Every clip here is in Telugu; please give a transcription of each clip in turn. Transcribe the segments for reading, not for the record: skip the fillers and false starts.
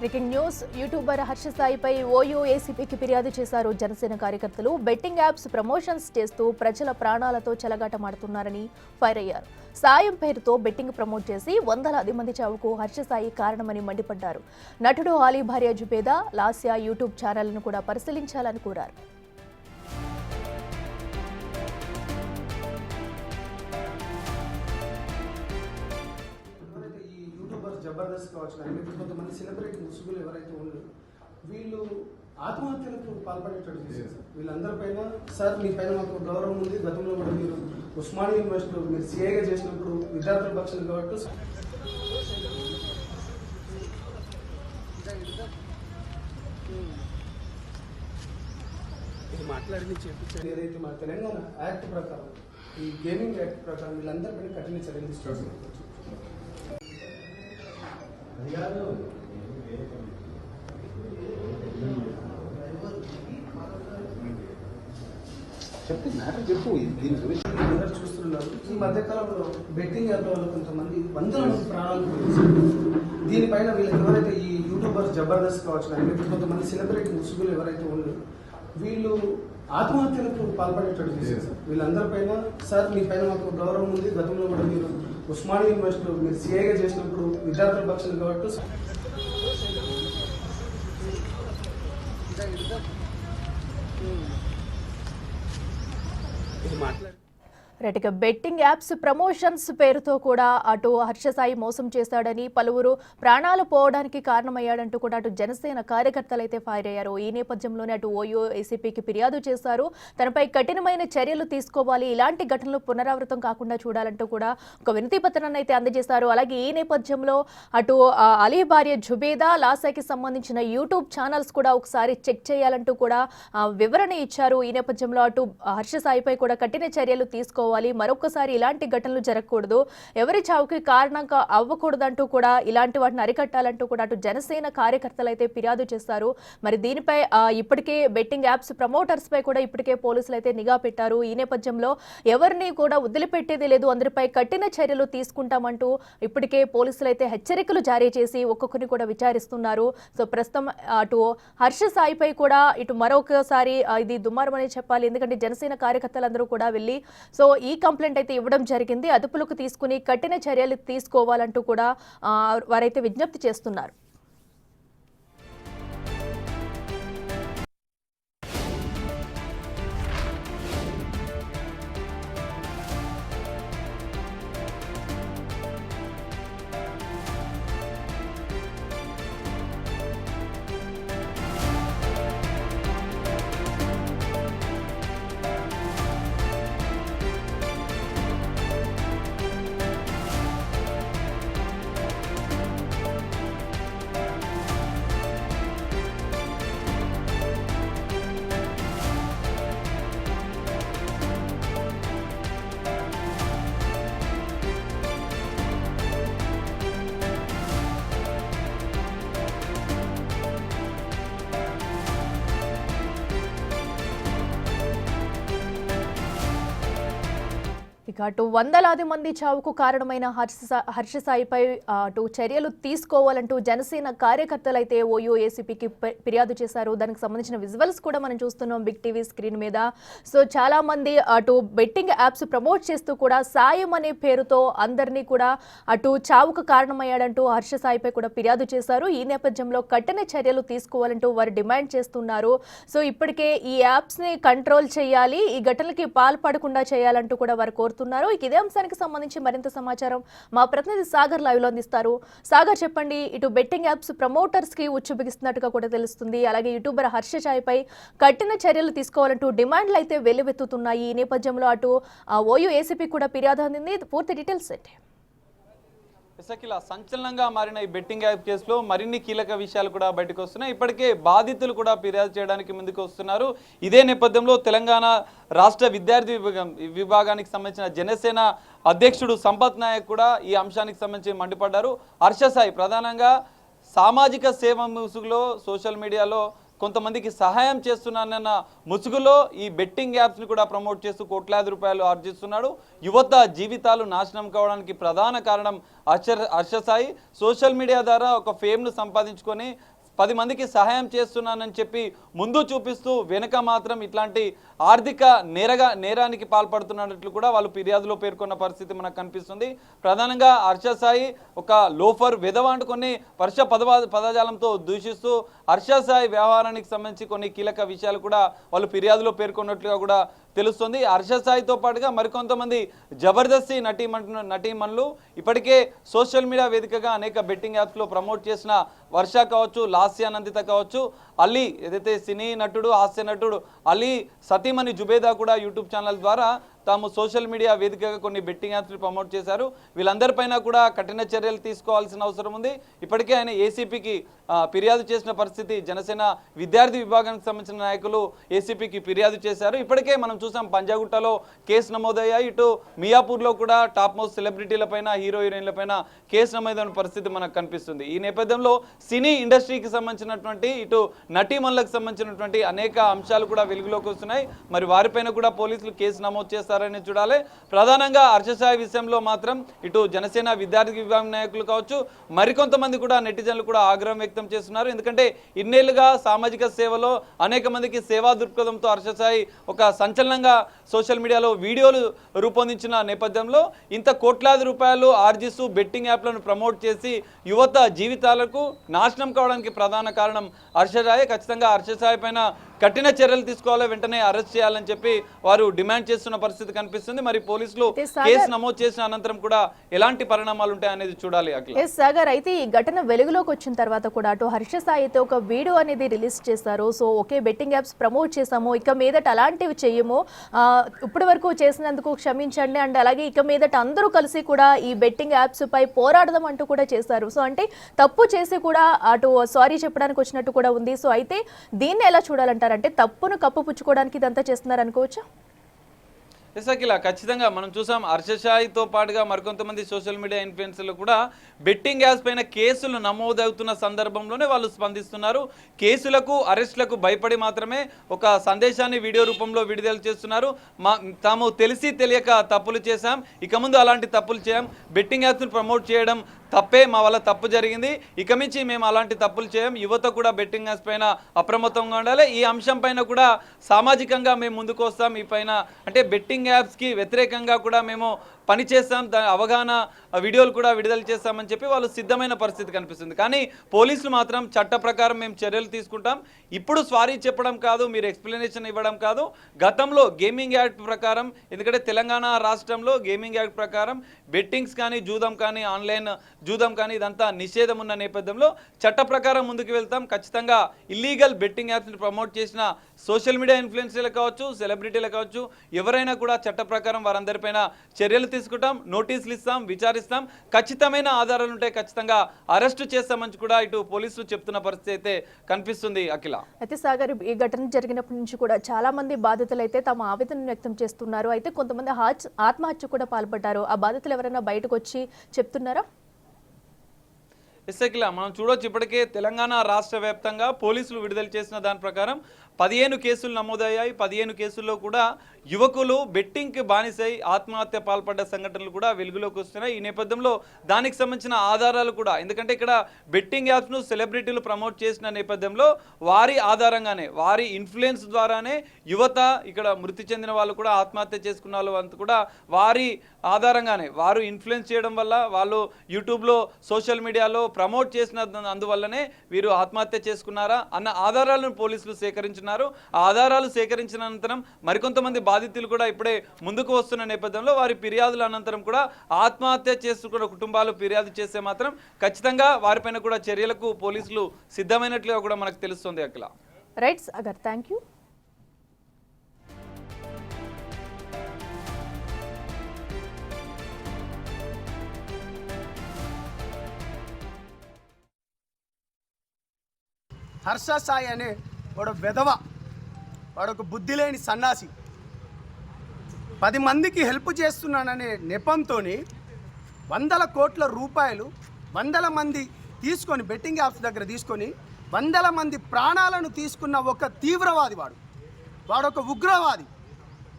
బ్రేకింగ్ న్యూస్ యూట్యూబర్ హర్ష సాయిపై ఓయూ ఏసీపీకి ఫిర్యాదు చేశారు జనసేన కార్యకర్తలు. బెట్టింగ్ యాప్స్ ప్రమోషన్స్ చేస్తూ ప్రజల ప్రాణాలతో చెలగాటమాడుతున్నారని ఫైర్ అయ్యారు. సాయం పేరుతో బెట్టింగ్ ప్రమోట్ చేసి వందలాది మంది చావుకు హర్ష సాయి కారణమని మండిపడ్డారు. నటుడు ఆలీ భార్య జుబేదా, లాస్య యూట్యూబ్ ఛానళ్లను కూడా పరిశీలించాలని కోరారు. జబర్దస్త్ కావచ్చు, లేకపోతే కొంతమంది సెలబ్రిటీ ముసుగులు ఎవరైతే ఉన్నారో వీళ్ళు ఆత్మహత్యలకు పాల్పడేటట్టు చేశారు. వీళ్ళందరిపైన సార్ మీ పైన మాకు గౌరవం ఉంది, గతంలో కూడా మీరు ఉస్మానియా యూనివర్సిటీలో మీరు సిఐగా చేసినప్పుడు విద్యార్థుల పక్షాలు కాబట్టి ఇది మాట్లాడి చెప్పించారు. ఏదైతే మన తెలంగాణ యాక్ట్ ప్రకారం, ఈ గేమింగ్ యాక్ట్ ప్రకారం వీళ్ళందరిపైన కఠిన చర్యలు తీసుకోవాలి. చూస్తున్నారు ఈ మధ్యకాలంలో బెట్టింగ్ యాప్ వల్ల కొంతమంది వందల మంది ప్రాణాలు పోయింది. దీనిపైన వీళ్ళకి ఎవరైతే ఈ యూట్యూబర్స్ జబర్దస్త్ కావచ్చు, లేకపోతే కొంతమంది సెలబ్రిటీ ముసుగులు ఎవరైతే ఉన్నారో వీళ్ళు ఆత్మహత్యలకు పాల్పడేటట్టు చేశారు. వీళ్ళందరిపైన సార్ మీ పైన మాకు గౌరవం ఉంది, గతంలో కూడా మీరు ఉస్మానియా యూనివర్సిటీలో మీరు సిఐగా చేసినప్పుడు విద్యార్థుల పక్షాలు కాబట్టి ఇది మాట్లాడు. రైట్గా బెట్టింగ్ యాప్స్ ప్రమోషన్స్ పేరుతో కూడా అటు హర్ష సాయి మోసం చేశాడని, పలువురు ప్రాణాలు పోవడానికి కారణమయ్యాడంటూ కూడా అటు జనసేన కార్యకర్తలు అయితే ఫైర్ అయ్యారు. ఈ నేపథ్యంలోనే అటు ఓయూ ఏసీపీకి ఫిర్యాదు చేశారు. తనపై కఠినమైన చర్యలు తీసుకోవాలి, ఇలాంటి ఘటనలు పునరావృతం కాకుండా చూడాలంటూ కూడా ఒక వినతి పత్రాన్ని అయితే అందజేశారు. అలాగే ఈ నేపథ్యంలో అటు అలీ భార్య జుబేదా, లాసాకి సంబంధించిన యూట్యూబ్ ఛానల్స్ కూడా ఒకసారి చెక్ చేయాలంటూ కూడా వివరణ ఇచ్చారు. ఈ నేపథ్యంలో అటు హర్ష సాయిపై కూడా కఠిన చర్యలు తీసుకోవాలి, మరొకసారి ఇలాంటి ఘటనలు జరగకూడదు, ఎవరి చావుకి కారణంగా అవ్వకూడదంటూ కూడా ఇలాంటి వాటిని అరికట్టాలంటూ కూడా అటు జనసేన కార్యకర్తలు అయితే ఫిర్యాదు చేస్తారు. మరి దీనిపై ఇప్పటికే బెట్టింగ్ యాప్స్ ప్రమోటర్స్ పై కూడా ఇప్పటికే పోలీసులు అయితే నిఘా పెట్టారు. ఈ నేపథ్యంలో ఎవరిని కూడా వదిలిపెట్టేది లేదు, అందరిపై కఠిన చర్యలు తీసుకుంటామంటూ ఇప్పటికే పోలీసులు అయితే హెచ్చరికలు జారీ చేసి ఒక్కొక్కరిని కూడా విచారిస్తున్నారు. సో ప్రస్తుతం అటు హర్ష సాయిపై కూడా ఇటు మరొకసారి ఇది దుమారమనే చెప్పాలి, ఎందుకంటే జనసేన కార్యకర్తలందరూ కూడా వెళ్ళి సో ఈ కంప్లైంట్ అయితే ఇవ్వడం జరిగింది. అదుపులోకి తీసుకుని కఠిన చర్యలు తీసుకోవాలంటూ కూడా వారైతే విజ్ఞప్తి చేస్తున్నారు. ఇక అటు వందలాది మంది చావుకు కారణమైన హర్ష సాయిపై అటు చర్యలు తీసుకోవాలంటూ జనసేన కార్యకర్తలు అయితే ఓయూ ఏసీపీకి ఫిర్యాదు చేశారు. దానికి సంబంధించిన విజువల్స్ కూడా మనం చూస్తున్నాం బిగ్ టీవీ స్క్రీన్ మీద. సో చాలా మంది అటు బెట్టింగ్ యాప్స్ ప్రమోట్ చేస్తూ కూడా సాయం అనే పేరుతో అందరినీ కూడా అటు చావుకు కారణమయ్యాడంటూ హర్ష సాయిపై కూడా ఫిర్యాదు చేశారు. ఈ నేపథ్యంలో కఠిన చర్యలు తీసుకోవాలంటూ వారు డిమాండ్ చేస్తున్నారు. సో ఇప్పటికే ఈ యాప్స్ ని కంట్రోల్ చేయాలి, ఈ ఘటనలకి పాల్పడకుండా చేయాలంటూ కూడా వారు కోరుతున్నారు. ఇదే అంశానికి సంబంధించి మరింత సమాచారం మా ప్రతినిధి సాగర్ లైవ్ లో అందిస్తారు. సాగర్, చెప్పండి. ఇటు బెట్టింగ్ యాప్స్ ప్రమోటర్స్ కి ఉచ్చు బిగిస్తున్నట్టుగా కూడా తెలుస్తుంది. అలాగే యూట్యూబర్ హర్ష సాయిపై కఠిన చర్యలు తీసుకోవాలంటూ డిమాండ్లు అయితే వెల్లువెత్తుతున్నాయి. ఈ నేపథ్యంలో అటు ఓయూ ఏసీపీ కూడా ఫిర్యాదు అందింది. పూర్తి డీటెయిల్స్ ఏంటి? ఇసకిలా సంచలనంగా మారిన ఈ బెట్టింగ్ యాప్ కేసులో మరిన్ని కీలక విషయాలు కూడా బయటకు వస్తున్నాయి. ఇప్పటికే బాధితులు కూడా ఫిర్యాదు చేయడానికి ముందుకు వస్తున్నారు. ఇదే నేపథ్యంలో తెలంగాణ రాష్ట్ర విద్యార్థి విభాగానికి సంబంధించిన జనసేన అధ్యక్షుడు సంపత్ నాయక్ కూడా ఈ అంశానికి సంబంధించి మండిపడ్డారు. హర్ష సాయి ప్రధానంగా సామాజిక సేవ ముసుగులో సోషల్ మీడియాలో కొంతమందికి సహాయం చేస్తున్నానన్న ముసుగులో ఈ బెట్టింగ్ యాప్స్ని కూడా ప్రమోట్ చేస్తూ కోట్లాది రూపాయలు ఆర్జిస్తున్నాడు. యువత జీవితాలు నాశనం కావడానికి ప్రధాన కారణం హర్ష సాయి సోషల్ మీడియా ద్వారా ఒక ఫేమ్ను సంపాదించుకొని 10 మందికి సహాయం చేస్తున్నానని చెప్పి ముందు చూపిస్తూ వెనుక మాత్రం ఇట్లాంటి ఆర్థిక నేరానికి పాల్పడుతున్నట్లు కూడా వాళ్ళు ఫిర్యాదులో పేర్కొన్న పరిస్థితి మనకు కనిపిస్తుంది. ప్రధానంగా హర్ష సాయి ఒక లోఫర్ విధవ అంటుకొని వర్ష పదజాలంతో దూషిస్తూ హర్ష సాయి వ్యవహారానికి సంబంధించి కొన్ని కీలక విషయాలు కూడా వాళ్ళు ఫిర్యాదులో పేర్కొన్నట్లుగా కూడా తెలుస్తుంది. హర్ష సాయితో పాటుగా మరికొంతమంది జబర్దస్త్ నటీమణులు ఇప్పటికే సోషల్ మీడియా వేదికగా అనేక బెట్టింగ్ యాప్స్లో ప్రమోట్ చేసిన వర్ష కావచ్చు, లాస్యానందిత కావచ్చు, అలీ ఏదైతే సినీ నటుడు హాస్య నటుడు అలీ సతీమణి జుబేదా కూడా యూట్యూబ్ ఛానల్ ద్వారా తాము సోషల్ మీడియా వేదికగా కొన్ని బెట్టింగ్ యాప్స్ని ప్రమోట్ చేశారు. వీళ్ళందరిపైన కూడా కఠిన చర్యలు తీసుకోవాల్సిన అవసరం ఉంది. ఇప్పటికే ఆయన ఏసీపీకి ఫిర్యాదు చేసిన పరిస్థితి, జనసేన విద్యార్థి విభాగానికి సంబంధించిన నాయకులు ఏసీపీకి ఫిర్యాదు చేశారు. ఇప్పటికే మనం చూసాం పంజాగుట్టలో కేసు నమోదయ్యాయి. ఇటు మియాపూర్లో కూడా టాప్ మోస్ట్ సెలబ్రిటీలపైన హీరోయిన్లపైన కేసు నమోదైన పరిస్థితి మనకు కనిపిస్తుంది. ఈ నేపథ్యంలో సినీ ఇండస్ట్రీకి సంబంధించినటువంటి ఇటు నటీమణులకు సంబంధించినటువంటి అనేక అంశాలు కూడా వెలుగులోకి వస్తున్నాయి. మరి వారిపైన కూడా పోలీసులు కేసు నమోదు చేస్తారని చూడాలి. ప్రధానంగా హర్ష సాయి విషయంలో మాత్రం ఇటు జనసేన విద్యార్థి విభాగం నాయకులు కావచ్చు, మరికొంతమంది కూడా నెటిజన్లు కూడా ఆగ్రహం వ్యక్తం చేస్తున్నారు. ఎందుకంటే ఇన్నేళ్లుగా సామాజిక సేవలో అనేక మందికి సేవా దృక్పథంతో హర్ష సాయి ఒక సంచలనంగా సోషల్ మీడియాలో వీడియోలు రూపొందించిన నేపథ్యంలో ఇంత కోట్లాది రూపాయలు ఆర్జిస్తూ బెట్టింగ్ యాప్లను ప్రమోట్ చేసి యువత జీవితాలకు నాశనం కావడానికి ప్రధాన కారణం హర్ష సాయి. ఖచ్చితంగా హర్ష సాయి పైన కఠిన చర్యలు తీసుకోవాలి, వెంటనే అరెస్ట్ చేయాలని చెప్పి వారు డిమాండ్ చేస్తున్న పరిస్థితి కనిపిస్తుంది. మరి పోలీసులు కేసు నమోదు చేసిన అనంతరం కూడా ఎలాంటి పరిణామాలు ఉంటాయి అనేది చూడాలి. సాగర్, అయితే ఈ ఘటన వెలుగులోకి వచ్చిన తర్వాత కూడా అటు హర్ష సాయి అయితే ఒక వీడియో అనేది రిలీజ్ చేస్తారు. So okay, betting apps promote చేసాము, ఇక మీదట అలాంటివి చేయము, ఇప్పటి వరకు చేసినందుకు క్షమించండి అండ్ అలాగే ఇక మీదట అందరూ కలిసి కూడా ఈ బెట్టింగ్ యాప్స్ పై పోరాడదాం అంటూ కూడా చేశారు. సో అంటే తప్పు చేసి కూడా అటు సారీ చెప్పడానికి వచ్చినట్టు కూడా ఉంది. సో అయితే దీన్ని ఎలా చూడాలంటారు? అంటే తప్పును కప్పుపుచ్చుకోవడానికి ఇదంతా చేస్తున్నారు అనుకోవచ్చా? అఖిల, ఖచ్చితంగా మనం చూసాం హర్ష సాయితో పాటుగా మరికొంతమంది సోషల్ మీడియా ఇన్ఫ్లుయెన్సర్లు కూడా బెట్టింగ్ యాప్స్ పైన కేసులు నమోదవుతున్న సందర్భంలోనే వాళ్ళు స్పందిస్తున్నారు. కేసులకు అరెస్టులకు భయపడి మాత్రమే ఒక సందేశాన్ని వీడియో రూపంలో విడుదల చేస్తున్నారు. తాము తెలిసి తెలియక తప్పులు చేశాం, ఇక ముందు అలాంటి తప్పులు చేయం, బెట్టింగ్ యాప్స్ని ప్రమోట్ చేయడం తప్పే, మా వల్ల తప్పు జరిగింది, ఇక మించి మేము అలాంటి తప్పులు చేయం, యువత కూడా బెట్టింగ్ యాప్స్ పైన అప్రమత్తంగా ఉండాలి, ఈ అంశం పైన కూడా సామాజికంగా మేము ముందుకు వస్తాం, ఈ పైన అంటే బెట్టింగ్ యాప్స్కి వ్యతిరేకంగా కూడా మేము పని చేస్తాం, దాని అవగాహన వీడియోలు కూడా విడుదల చేస్తామని చెప్పి వాళ్ళు సిద్ధమైన పరిస్థితి కనిపిస్తుంది. కానీ పోలీసులు మాత్రం చట్ట ప్రకారం మేము చర్యలు తీసుకుంటాం, ఇప్పుడు సారీ చెప్పడం కాదు, మీరు ఎక్స్ప్లెనేషన్ ఇవ్వడం కాదు, గతంలో గేమింగ్ యాక్ట్ ప్రకారం, ఎందుకంటే తెలంగాణ రాష్ట్రంలో గేమింగ్ యాక్ట్ ప్రకారం బెట్టింగ్స్ కానీ జూదం కానీ ఆన్లైన్ జూదం కానీ ఇదంతా నిషేధం ఉన్న నేపథ్యంలో చట్ట ప్రకారం ముందుకు వెళ్తాం. ఖచ్చితంగా ఇల్లీగల్ బెట్టింగ్ యాప్స్ని ప్రమోట్ చేసిన సోషల్ మీడియా ఇన్ఫ్లుయెన్సర్లు కావచ్చు, సెలబ్రిటీలు కావచ్చు, ఎవరైనా కూడా చట్ట ప్రకారం వారందరిపైన చర్యలు తీసుకుంటాం, నోటీసులు ఇస్తాం, విచారిస్తాం, ఖచ్చితమైన ఆధారాలు ఉంటే ఖచ్చితంగా అరెస్టు చేస్తామని కూడా ఇటు పోలీసులు చెప్తున్న పరిస్థితి అయితే కనిపిస్తుంది. అఖిల, అయితే సాగర్, ఈ ఘటన జరిగినప్పటి నుంచి కూడా చాలా మంది బాధితులు అయితే తమ ఆవేదన వ్యక్తం చేస్తున్నారు. అయితే కొంతమంది ఆత్మహత్య కూడా పాల్పడ్డారు. ఆ బాధితులు ఎవరైనా బయటకు వచ్చి చెప్తున్నారా? అఖిల, మనం చూడొచ్చు ఇప్పటికే తెలంగాణ రాష్ట్ర వ్యాప్తంగా పోలీసులు విడుదల చేసిన దాని ప్రకారం 15 కేసులు నమోదయ్యాయి. 15 కేసుల్లో కూడా యువకులు బెట్టింగ్కి బానిసై ఆత్మహత్య పాల్పడ్డ సంఘటనలు కూడా వెలుగులోకి వస్తున్నాయి. ఈ నేపథ్యంలో దానికి సంబంధించిన ఆధారాలు కూడా, ఎందుకంటే ఇక్కడ బెట్టింగ్ యాప్స్ను సెలబ్రిటీలు ప్రమోట్ చేసిన నేపథ్యంలో వారి ఆధారంగానే, వారి ఇన్ఫ్లుయెన్స్ ద్వారానే యువత ఇక్కడ మృతి చెందిన వాళ్ళు కూడా ఆత్మహత్య చేసుకున్న వాళ్ళు అంతా కూడా వారి ఆధారంగానే, వారు ఇన్ఫ్లుయెన్స్ చేయడం వల్ల, వాళ్ళు యూట్యూబ్లో సోషల్ మీడియాలో ప్రమోట్ చేసిన అందువల్లనే వీరు ఆత్మహత్య చేసుకున్నారా అన్న ఆధారాలను పోలీసులు సేకరించారు. ఆ ఆధారాలు సేకరించిన అనంతరం మరికొంతమంది బాధితులు కూడా ఇప్పుడే ముందుకు వస్తున్న నేపథ్యంలో వారి ఫిర్యాదుల అనంతరం కూడా ఆత్మహత్య చేసుకున్న కుటుంబాలు ఫిర్యాదు చేస్తే మాత్రం ఖచ్చితంగా వారిపైన కూడా చర్యలకు పోలీసులు సిద్ధమైనట్లుగా కూడా మనకు తెలుస్తుంది. Akhila, right Sagar, thank you. Harsha Sai అనే వాడు వెధవ, వాడొక బుద్ధి లేని సన్నాసి, 10 మందికి హెల్ప్ చేస్తున్నాననే నెపంతో 100 కోట్ల రూపాయలు 100 మంది తీసుకొని బెట్టింగ్ యాప్స్ దగ్గర తీసుకొని 100 మంది ప్రాణాలను తీసుకున్న ఒక తీవ్రవాది వాడు, వాడొక ఉగ్రవాది,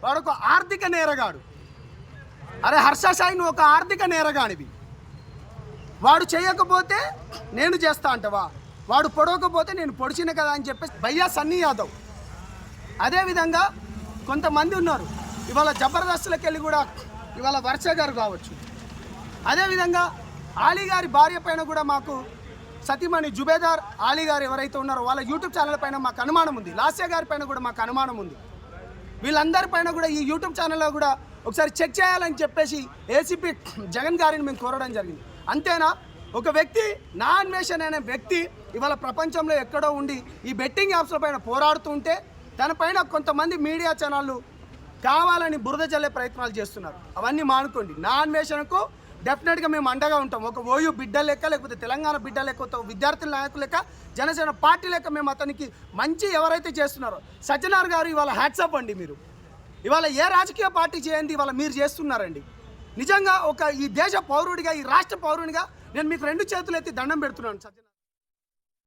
వాడొక ఆర్థిక నేరగాడు. అరే హర్ష సాయి, నువ్వు ఒక ఆర్థిక నేరగానివి, వాడు చేయకపోతే నేను చేస్తా అంటవా? వాడు పొడవకపోతే నేను పొడిచిన కదా అని చెప్పేసి భయ్యా సన్నీ యాదవ్. అదేవిధంగా కొంతమంది ఉన్నారు ఇవాళ జబర్దస్త్లకు వెళ్ళి కూడా ఇవాళ వర్ష గారు కావచ్చు. అదేవిధంగా ఆలీ గారి భార్య పైన కూడా మాకు సతీమణి జుబేదార్ ఆలీ గారు ఎవరైతే ఉన్నారో వాళ్ళ యూట్యూబ్ ఛానల్ పైన మాకు అనుమానం ఉంది. లాస్య గారి పైన కూడా మాకు అనుమానం ఉంది. వీళ్ళందరి పైన కూడా ఈ యూట్యూబ్ ఛానల్లో కూడా ఒకసారి చెక్ చేయాలని చెప్పేసి ఏసీపీ జగన్ గారిని మేము కోరడం జరిగింది. అంతేనా, ఒక వ్యక్తి నా అన్వేషణ అనే వ్యక్తి ఇవాళ ప్రపంచంలో ఎక్కడో ఉండి ఈ బెట్టింగ్ యాప్స్ల పైన పోరాడుతుంటే దానిపైన కొంతమంది మీడియా ఛానళ్ళు కావాలని బురద జల్లే ప్రయత్నాలు చేస్తున్నారు. అవన్నీ మానుకోండి. నా అన్వేషణకు డెఫినెట్గా మేము అండగా ఉంటాం. ఒక ఓయూ బిడ్డ లెక్క, లేకపోతే తెలంగాణ బిడ్డ లెక్క, విద్యార్థుల నాయకుల లెక్క, జనసేన పార్టీ లెక్క మేము అతనికి మంచి ఎవరైతే చేస్తున్నారో సజ్జనార్ గారు ఇవాళ హ్యాట్సప్ అండి. మీరు ఇవాళ ఏ రాజకీయ పార్టీ చేయండి ఇవాళ మీరు చేస్తున్నారండి. నిజంగా ఒక ఈ దేశ పౌరుడిగా, ఈ రాష్ట్ర పౌరునిగా నేను మీకు 2 చేతులు ఎత్తి దండం పెడుతున్నాను సజ్జనార్.